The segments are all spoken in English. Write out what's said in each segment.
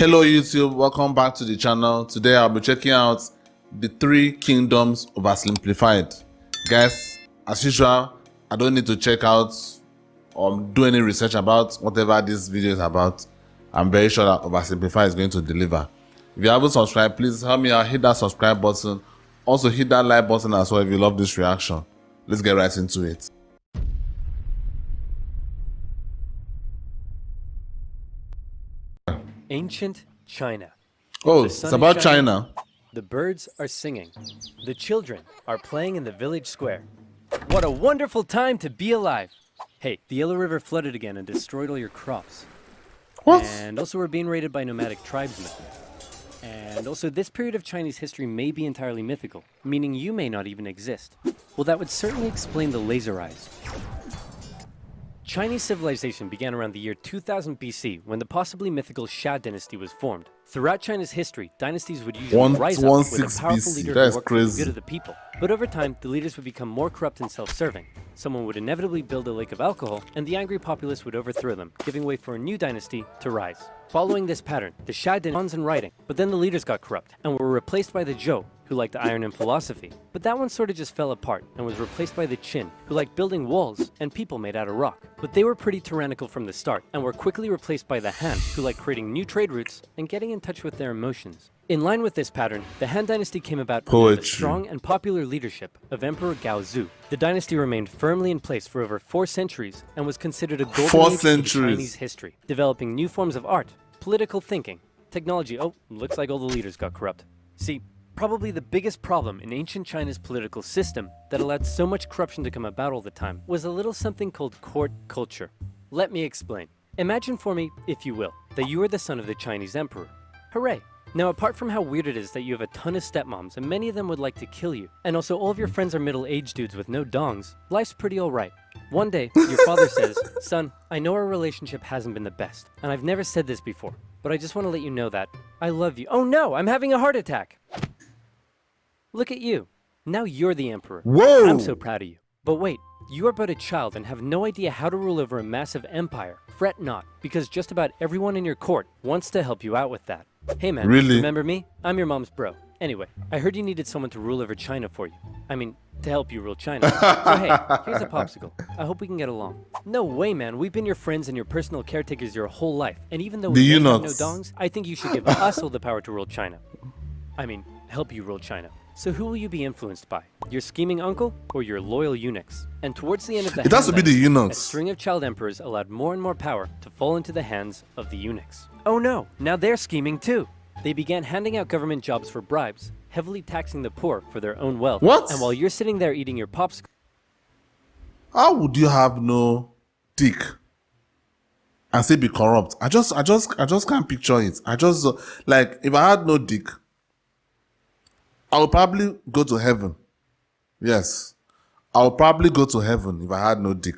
Hello YouTube, welcome back to the channel. Today I'll be checking out the 3 kingdoms oversimplified. Guys, as usual, I don't need to check out or do any research about whatever this video is about. I'm very sure that oversimplified is going to deliver. If you haven't subscribed, please help me out, hit that subscribe button. Also hit that like button as well if you love this reaction. Let's get right into it. Ancient China. Oh, it's about China. The birds are singing. The children are playing in the village square. What a wonderful time to be alive. Hey, the Yellow River flooded again and destroyed all your crops. What? And also we're being raided by nomadic tribesmen. And also this period of Chinese history may be entirely mythical, meaning you may not even exist. Well, that would certainly explain the laser eyes. Chinese civilization began around the year 2000 BC when the possibly mythical Xia dynasty was formed. Throughout China's history, dynasties would usually rise up with a powerful leader who worked for the good of the people. But over time, the leaders would become more corrupt and self-serving. Someone would inevitably build a lake of alcohol, and the angry populace would overthrow them, giving way for a new dynasty to rise. Following this pattern, the Xia dynasty and writing, but then the leaders got corrupt and were replaced by the Zhou, who liked iron and philosophy. But that one sort of just fell apart and was replaced by the Qin, who liked building walls and people made out of rock. But they were pretty tyrannical from the start and were quickly replaced by the Han, who liked creating new trade routes and getting in touch with their emotions. In line with this pattern, the Han dynasty came about under the strong and popular leadership of Emperor Gaozu. The dynasty remained firmly in place for over 4 centuries and was considered a golden age in Chinese history, developing new forms of art, political thinking, technology. Oh, looks like all the leaders got corrupt. See, probably the biggest problem in ancient China's political system that allowed so much corruption to come about all the time was a little something called court culture. Let me explain. Imagine for me, if you will, that you are the son of the Chinese emperor. Hooray! Now, apart from how weird it is that you have a ton of stepmoms and many of them would like to kill you, and also all of your friends are middle-aged dudes with no dongs, life's pretty alright. One day, your father says, "Son, I know our relationship hasn't been the best, and I've never said this before, but I just want to let you know that I love you." Oh no, I'm having a heart attack! Look at you. Now you're the emperor. Whoa! I'm so proud of you. But wait, you are but a child and have no idea how to rule over a massive empire. Fret not, because just about everyone in your court wants to help you out with that. Hey man, really? Remember me? I'm your mom's bro. Anyway, I heard you needed someone to rule over China for you. I mean, to help you rule China. So hey, here's a popsicle. I hope we can get along. No way, man. We've been your friends and your personal caretakers your whole life. And even though we have no dongs, I think you should give us all the power to rule China. I mean, help you rule China. So who will you be influenced by? Your scheming uncle or your loyal eunuchs? And towards the end of the it has to be the eunuchs. A string of child emperors allowed more and more power to fall into the hands of the eunuchs. Oh no, now they're scheming too. They began handing out government jobs for bribes, heavily taxing the poor for their own wealth. What? And while you're sitting there eating your popsicle, how would you have no dick and still be corrupt? I just can't picture it. Like, if I had no dick, I would probably go to heaven. Yes. I would probably go to heaven if I had no dick.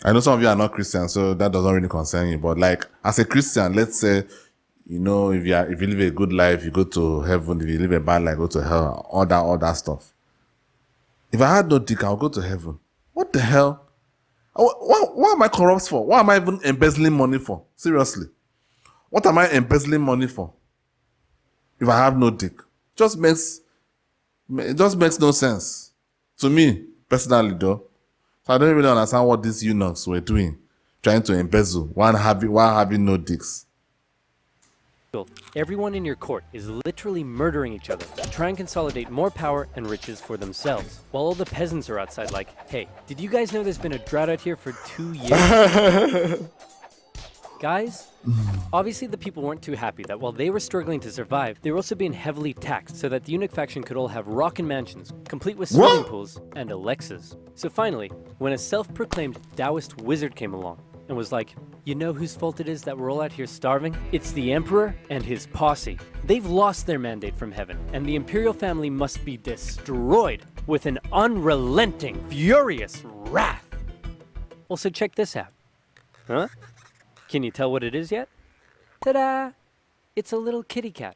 I know some of you are not Christians, so that doesn't really concern you. But like, as a Christian, let's say, you know, if you live a good life, you go to heaven. If you live a bad life, go to hell. All that stuff. If I had no dick, I'll go to heaven. What the hell? What am I corrupt for? What am I even embezzling money for? Seriously. What am I embezzling money for? If I have no dick, it just makes no sense to me personally, though. So I don't really understand what these eunuchs were doing, trying to embezzle while having no dicks. everyone in your court is literally murdering each other to try and consolidate more power and riches for themselves, while all the peasants are outside like, "Hey, did you guys know there's been a drought out here for 2 years?" Guys, obviously the people weren't too happy that while they were struggling to survive, they were also being heavily taxed so that the eunuch faction could all have rockin' mansions, complete with swimming pools and Alexas. So finally, when a self-proclaimed Taoist wizard came along and was like, "You know whose fault it is that we're all out here starving? It's the emperor and his posse. They've lost their mandate from heaven, and the imperial family must be destroyed with an unrelenting, furious wrath." Also, check this out. Huh? Can you tell what it is yet? Ta-da! It's a little kitty cat.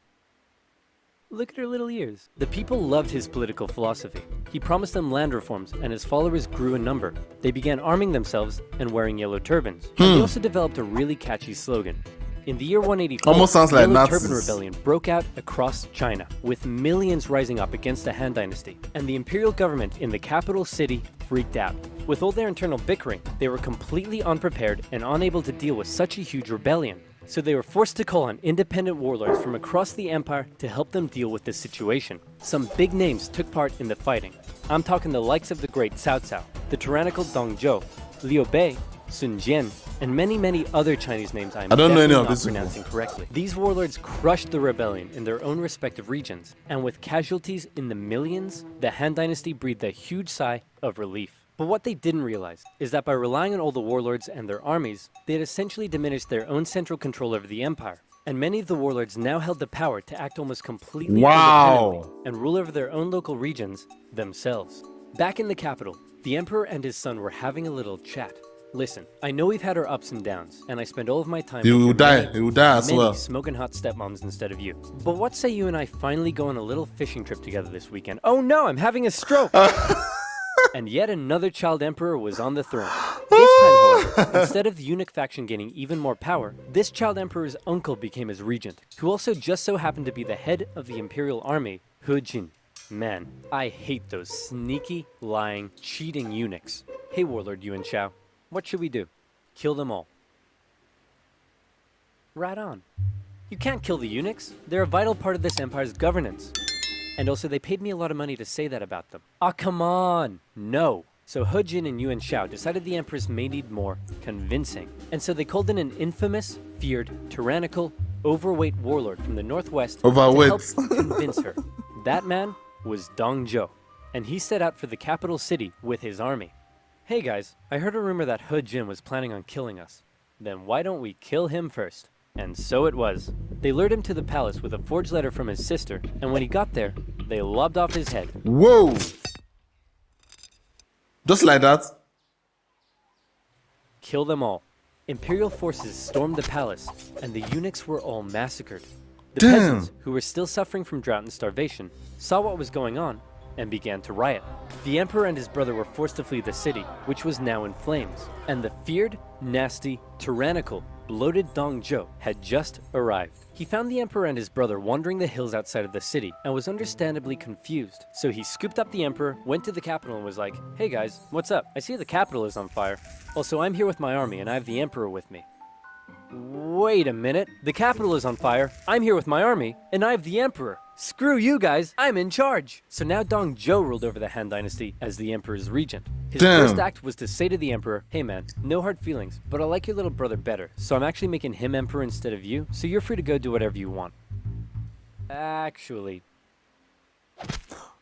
Look at her little ears. The people loved his political philosophy. He promised them land reforms, and his followers grew in number. They began arming themselves and wearing yellow turbans. And they also developed a really catchy slogan. In the year 184, almost sounds the like Yellow Nazis. Turban Rebellion broke out across China, with millions rising up against the Han Dynasty, and the imperial government in the capital city freaked out. With all their internal bickering, they were completely unprepared and unable to deal with such a huge rebellion. So they were forced to call on independent warlords from across the empire to help them deal with this situation. Some big names took part in the fighting. I'm talking the likes of the great Cao Cao, the tyrannical Dong Zhou, Liu Bei, Sun Jian, and many other Chinese names I don't know any of not these pronouncing correctly. These warlords crushed the rebellion in their own respective regions, and with casualties in the millions, the Han Dynasty breathed a huge sigh of relief. But what they didn't realize is that by relying on all the warlords and their armies, they had essentially diminished their own central control over the empire. And many of the warlords now held the power to act almost completely independently and rule over their own local regions themselves. Back in the capital, the emperor and his son were having a little chat. Listen, I know we've had our ups and downs, and I spend all of my time You will die as well. smoking hot stepmoms instead of you. But what say you and I finally go on a little fishing trip together this weekend? Oh no, I'm having a stroke! And yet another child emperor was on the throne. This time, however, instead of the eunuch faction gaining even more power, this child emperor's uncle became his regent, who also just so happened to be the head of the imperial army, He Jin. Man, I hate those sneaky, lying, cheating eunuchs. Hey Warlord Yuan Shao, what should we do? Kill them all. Right on. You can't kill the eunuchs. They're a vital part of this empire's governance. And also, they paid me a lot of money to say that about them. Ah, come on! No! So He Jin and Yuan Shao decided the empress may need more convincing. And so they called in an infamous, feared, tyrannical, overweight warlord from the northwest to help convince her. That man was Dong Zhou, and he set out for the capital city with his army. Hey guys, I heard a rumor that He Jin was planning on killing us. Then why don't we kill him first? And so it was. They lured him to the palace with a forged letter from his sister, and when he got there, they lobbed off his head. Whoa! Just like that? Kill them all. Imperial forces stormed the palace, and the eunuchs were all massacred. The peasants, who were still suffering from drought and starvation, saw what was going on and began to riot. The emperor and his brother were forced to flee the city, which was now in flames, and the feared, nasty, tyrannical, bloated Dong Zhou had just arrived. He found the emperor and his brother wandering the hills outside of the city and was understandably confused. So he scooped up the emperor, went to the capital and was like, "Hey guys, what's up? I see the capital is on fire. Also, I'm here with my army and I have the emperor with me." Wait a minute, the capital is on fire, I'm here with my army, and I have the emperor. Screw you guys, I'm in charge. So now Dong Zhou ruled over the Han Dynasty as the emperor's regent. His first act was to say to the emperor, "Hey man, no hard feelings, but I like your little brother better, so I'm actually making him emperor instead of you, so you're free to go do whatever you want." Actually,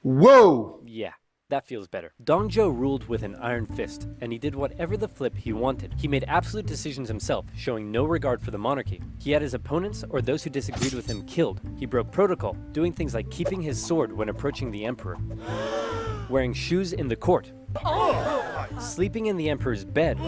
whoa! Yeah. That feels better. Dong Zhou ruled with an iron fist, and he did whatever the flip he wanted. He made absolute decisions himself, showing no regard for the monarchy. He had his opponents or those who disagreed with him killed. He broke protocol, doing things like keeping his sword when approaching the emperor, wearing shoes in the court, sleeping in the emperor's bed.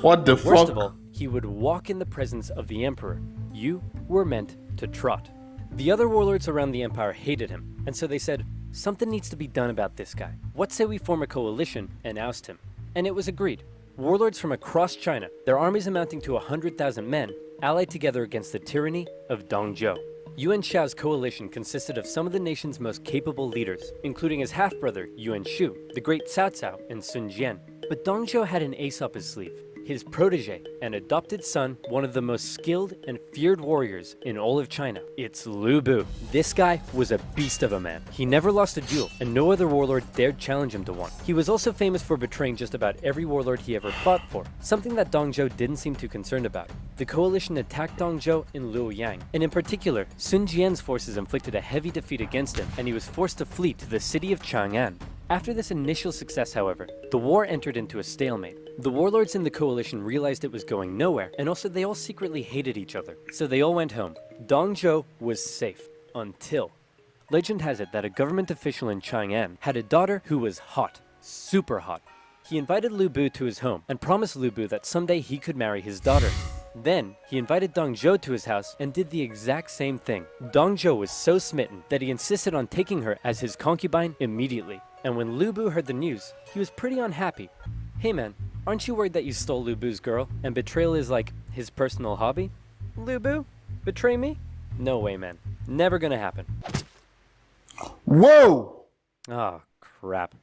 What the fuck? Worst of all, he would walk in the presence of the emperor. You were meant to trot. The other warlords around the empire hated him, and so they said, "Something needs to be done about this guy. What say we form a coalition and oust him?" And it was agreed. Warlords from across China, their armies amounting to 100,000 men, allied together against the tyranny of Dong Zhou. Yuan Shao's coalition consisted of some of the nation's most capable leaders, including his half-brother Yuan Shu, the great Cao Cao, and Sun Jian. But Dong Zhou had an ace up his sleeve. His protege and adopted son, one of the most skilled and feared warriors in all of China. It's Lu Bu. This guy was a beast of a man. He never lost a duel, and no other warlord dared challenge him to one. He was also famous for betraying just about every warlord he ever fought for, something that Dong Zhou didn't seem too concerned about. The coalition attacked Dong Zhou in Luoyang, and in particular, Sun Jian's forces inflicted a heavy defeat against him, and he was forced to flee to the city of Chang'an. After this initial success, however, the war entered into a stalemate. The warlords in the coalition realized it was going nowhere, and also they all secretly hated each other. So they all went home. Dong Zhou was safe. Until... Legend has it that a government official in Chang'an had a daughter who was hot. Super hot. He invited Lu Bu to his home and promised Lu Bu that someday he could marry his daughter. Then, he invited Dong Zhuo to his house and did the exact same thing. Dong Zhuo was so smitten that he insisted on taking her as his concubine immediately. And when Lu Bu heard the news, he was pretty unhappy. Hey man, aren't you worried that you stole Lu Bu's girl and betrayal is like his personal hobby? Lu Bu? Betray me? No way, man. Never gonna happen. Whoa! Ah, crap.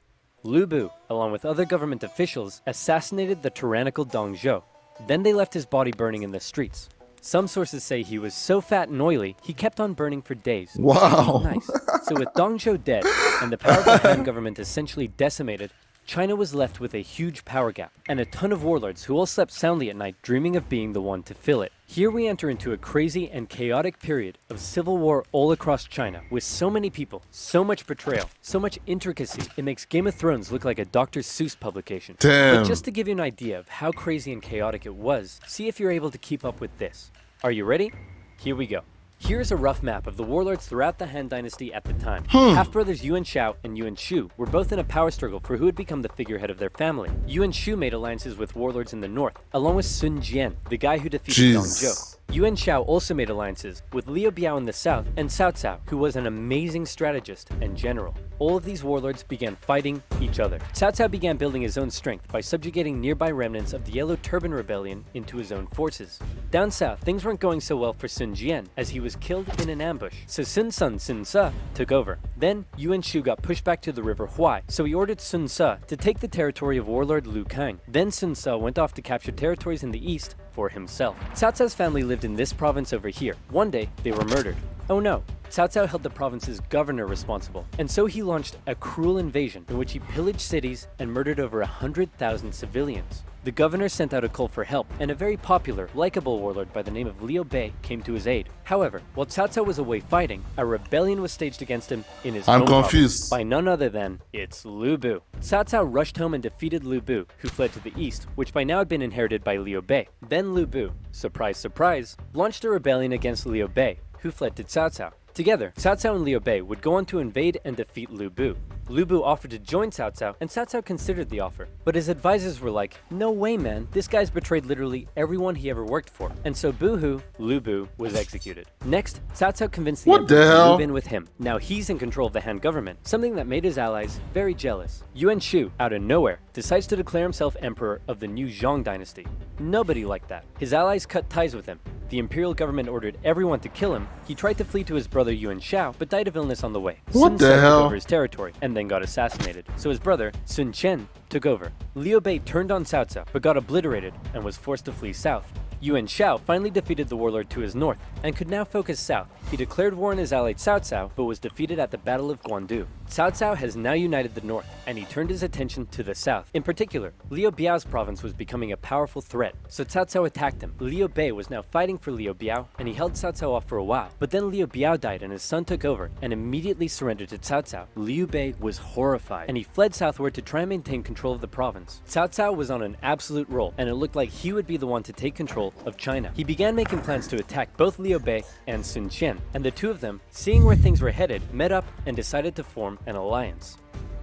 Lu Bu, along with other government officials, assassinated the tyrannical Dong Zhuo. Then they left his body burning in the streets. Some sources say he was so fat and oily, he kept on burning for days. Wow. Nice. So with Dong Zhuo dead, and the power of the Han government essentially decimated, China was left with a huge power gap, and a ton of warlords who all slept soundly at night dreaming of being the one to fill it. Here we enter into a crazy and chaotic period of civil war all across China, with so many people, so much betrayal, so much intricacy, it makes Game of Thrones look like a Dr. Seuss publication. Damn. But just to give you an idea of how crazy and chaotic it was, see if you're able to keep up with this. Are you ready? Here we go. Here's a rough map of the warlords throughout the Han Dynasty at the time. Half-brothers Yuan Shao and Yuan Shu were both in a power struggle for who would become the figurehead of their family. Yuan Shu made alliances with warlords in the north, along with Sun Jian, the guy who defeated Dong Zhuo. Yuan Shao also made alliances with Liu Biao in the south and Cao Cao, who was an amazing strategist and general. All of these warlords began fighting each other. Cao Cao began building his own strength by subjugating nearby remnants of the Yellow Turban Rebellion into his own forces. Down south, things weren't going so well for Sun Jian, as he was killed in an ambush, so Sun Ce took over. Then, Yuan Shu got pushed back to the river Huai, so he ordered Sun Ce to take the territory of warlord Lu Kang. Then Sun Ce went off to capture territories in the east for himself. Cao Cao's family lived in this province over here. One day, they were murdered. Oh no, Cao Cao held the province's governor responsible, and so he launched a cruel invasion in which he pillaged cities and murdered over 100,000 civilians. The governor sent out a call for help, and a very popular, likable warlord by the name of Liu Bei came to his aid. However, while Cao Cao was away fighting, a rebellion was staged against him in his home province by none other than it's Lu Bu. Cao Cao rushed home and defeated Lu Bu, who fled to the east, which by now had been inherited by Liu Bei. Then Lu Bu, surprise surprise, launched a rebellion against Liu Bei, who fled to Cao Cao. Together, Cao Cao and Liu Bei would go on to invade and defeat Lu Bu. Lu Bu offered to join Cao Cao, and Cao Cao considered the offer. But his advisors were like, no way man, this guy's betrayed literally everyone he ever worked for. And so boo-hoo, Lu Bu was executed. Next, Cao Cao convinced the emperor to move in with him. Now he's in control of the Han government, something that made his allies very jealous. Yuan Shu, out of nowhere, decides to declare himself emperor of the new Zhong dynasty. Nobody liked that. His allies cut ties with him. The imperial government ordered everyone to kill him. He tried to flee to his brother Yuan Shao, but died of illness on the way. What the hell? Took over his territory, and then got assassinated. So his brother, Sun Chen, took over. Liu Bei turned on Cao Cao, but got obliterated and was forced to flee south. Yuan Shao finally defeated the warlord to his north, and could now focus south. He declared war on his ally Cao Cao, but was defeated at the Battle of Guandu. Cao Cao has now united the north, and he turned his attention to the south. In particular, Liu Biao's province was becoming a powerful threat, so Cao Cao attacked him. Liu Bei was now fighting for Liu Biao, and he held Cao Cao off for a while. But then Liu Biao died and his son took over, and immediately surrendered to Cao Cao. Liu Bei was horrified, and he fled southward to try and maintain control of the province. Cao Cao was on an absolute roll, and it looked like he would be the one to take control of China. He began making plans to attack both Liu Bei and Sun Chen, and the two of them, seeing where things were headed, met up and decided to form an alliance.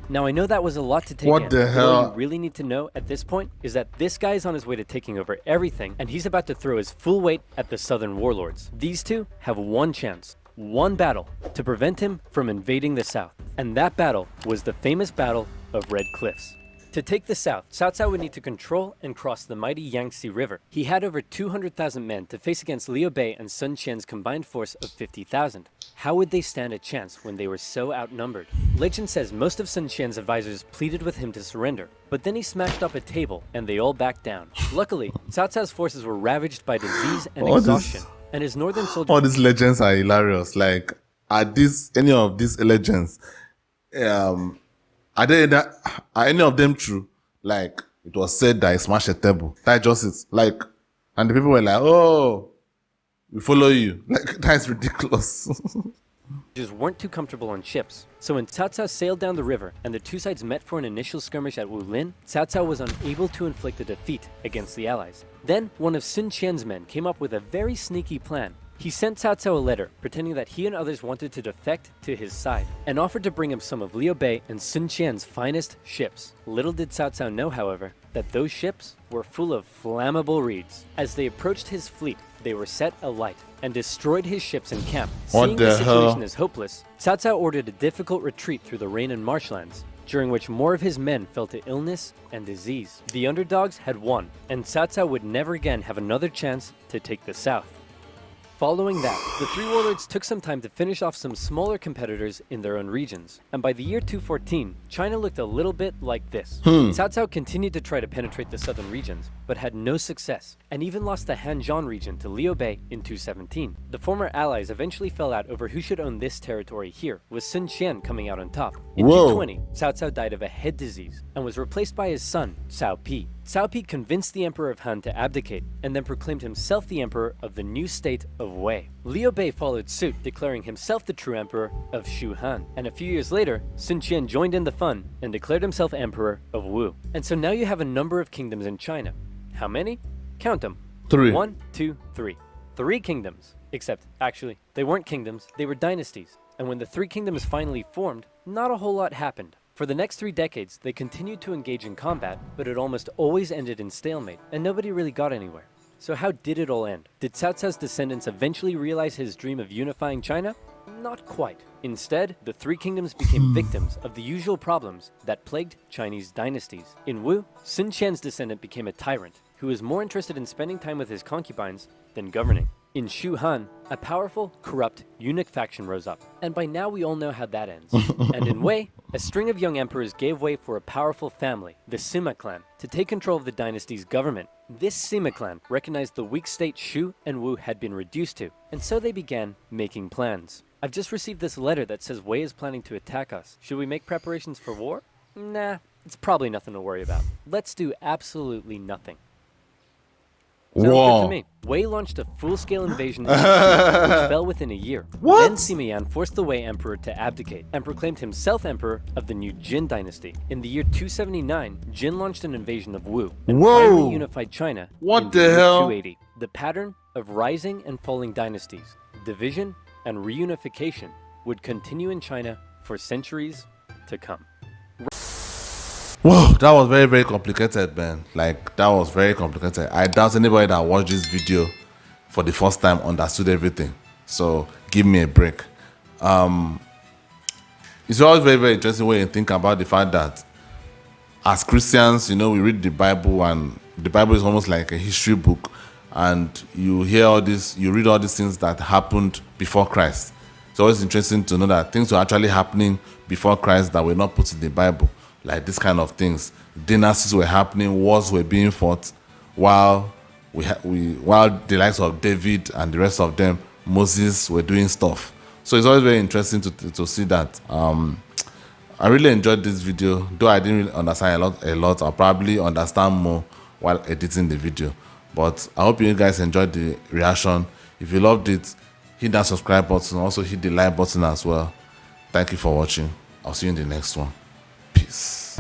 Now I know that was a lot to take in. What the hell? All you really need to know at this point is that this guy is on his way to taking over everything, and he's about to throw his full weight at the southern warlords. These two have one chance, one battle, to prevent him from invading the south. And that battle was the famous Battle of Red Cliffs. To take the south, Cao Cao would need to control and cross the mighty Yangtze River. He had over 200,000 men to face against Liu Bei and Sun Qian's combined force of 50,000. How would they stand a chance when they were so outnumbered? Legend says most of Sun Qian's advisors pleaded with him to surrender, but then he smashed up a table and they all backed down. Luckily, Cao Cao's forces were ravaged by disease and exhaustion, and his northern soldiers... All these legends are hilarious. Like, are any of these legends... Are any of them true? Like, it was said that he smashed a table. That just is like, and the people were like, oh, we follow you. Like, that's ridiculous. Just weren't too comfortable on ships. So when Cao Cao sailed down the river and the two sides met for an initial skirmish at Wulin, Cao Cao was unable to inflict a defeat against the allies. Then one of Sun Qian's men came up with a very sneaky plan. He sent Cao Cao a letter pretending that he and others wanted to defect to his side and offered to bring him some of Liu Bei and Sun Qian's finest ships. Little did Cao Cao know, however, that those ships were full of flammable reeds. As they approached his fleet, they were set alight and destroyed his ships in camp. Seeing the situation as hopeless, Cao Cao ordered a difficult retreat through the rain and marshlands, during which more of his men fell to illness and disease. The underdogs had won, and Cao Cao would never again have another chance to take the south. Following that, the three warlords took some time to finish off some smaller competitors in their own regions, and by the year 214, China looked a little bit like this. Cao Cao continued to try to penetrate the southern regions, but had no success, and even lost the Hanzhong region to Liu Bei in 217. The former allies eventually fell out over who should own this territory here, with Sun Qian coming out on top. In 220, Cao Cao died of a head disease, and was replaced by his son, Cao Pi. Cao Pi convinced the Emperor of Han to abdicate, and then proclaimed himself the Emperor of the new state of Wei. Liu Bei followed suit, declaring himself the true Emperor of Shu Han. And a few years later, Sun Qian joined in the fun and declared himself Emperor of Wu. And so now you have a number of kingdoms in China. How many? Count them. 3. 1, 2, 3. 3 kingdoms. Except, actually, they weren't kingdoms, they were dynasties. And when the 3 kingdoms finally formed, not a whole lot happened. For the next 3 decades, they continued to engage in combat, but it almost always ended in stalemate, and nobody really got anywhere. So how did it all end? Did Cao Cao's descendants eventually realize his dream of unifying China? Not quite. Instead, the 3 kingdoms became victims of the usual problems that plagued Chinese dynasties. In Wu, Sun Qian's descendant became a tyrant, who was more interested in spending time with his concubines than governing. In Shu Han, a powerful, corrupt, eunuch faction rose up, and by now we all know how that ends. And in Wei, a string of young emperors gave way for a powerful family, the Sima clan, to take control of the dynasty's government. This Sima clan recognized the weak state Shu and Wu had been reduced to, and so they began making plans. I've just received this letter that says Wei is planning to attack us. Should we make preparations for war? Nah, it's probably nothing to worry about. Let's do absolutely nothing. Sounds good to me. Wei launched a full-scale invasion into Shu, which fell within a year. Then Sima Yan forced the Wei emperor to abdicate and proclaimed himself emperor of the new Jin dynasty. In the year 279, Jin launched an invasion of Wu and finally unified China in the year 280. The pattern of rising and falling dynasties, division and reunification would continue in China for centuries to come. Whoa, that was very, very complicated, man. Like, that was very complicated. I doubt anybody that watched this video for the first time understood everything. So, give me a break. It's always very, very interesting when you think about the fact that as Christians, you know, we read the Bible, and the Bible is almost like a history book. And you hear all this, you read all these things that happened before Christ. It's always interesting to know that things were actually happening before Christ that were not put in the Bible. Like this kind of things, dynasties were happening, wars were being fought, while while the likes of David and the rest of them, Moses, were doing stuff. So it's always very interesting to see that. I really enjoyed this video, though I didn't really understand a lot. I'll probably understand more while editing the video. But I hope you guys enjoyed the reaction. If you loved it, hit that subscribe button, also hit the like button as well. Thank you for watching. I'll see you in the next one. Peace.